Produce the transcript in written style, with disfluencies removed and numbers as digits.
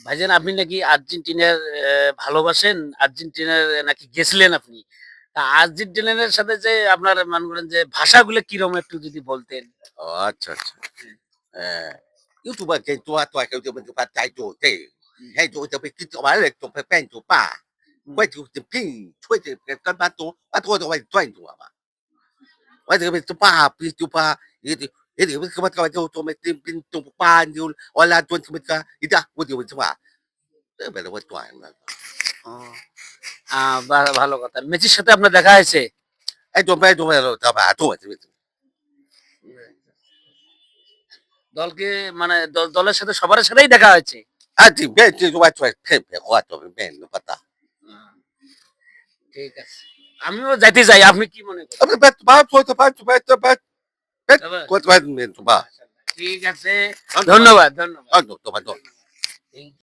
ভাইজান আপনি নাকি আর্জেন্টিনার ভালোবাসেন? আর্জেন্টিনার নাকি গেছিলেন আপনি? তা আর্জেন্টিনার সাথে যে আপনার মনে করেন যে ভাষাগুলো কিরকম একটু যদি বলতেন? ও আচ্ছা, আচ্ছা। হ্যাঁ। ইউটিউবার কে তোয়া তোয়া কেউ কেউ তো পাতাই তো তে। হুম, হ্যাঁ তো তো কি তো মানে তো পেন তো পা। হুম। 会就拼，会就跟班多，啊多就会赚多嘛。我这个就把比就把一点什么搞就做没定定就把就我来做什么个一点我就什么，这边我赚了。ও ভালো কথা। মেসির সাথে আপনার দেখা হয়েছে? 哎，做没了，他把做这个。দলকে মানে দলের সাথে সবার সাথেই দেখা হয়েছে? 啊，这边这我做骗骗话做骗不打。আ ঠিক আছে। আমিও যাইতে চাই। আপনি কি মনে করেন? 啊不不，把做把做把，哎，তবে我做面做吧。ঠিক আছে।啊，ধন্যবাদ, ধন্যবাদ।做吧做。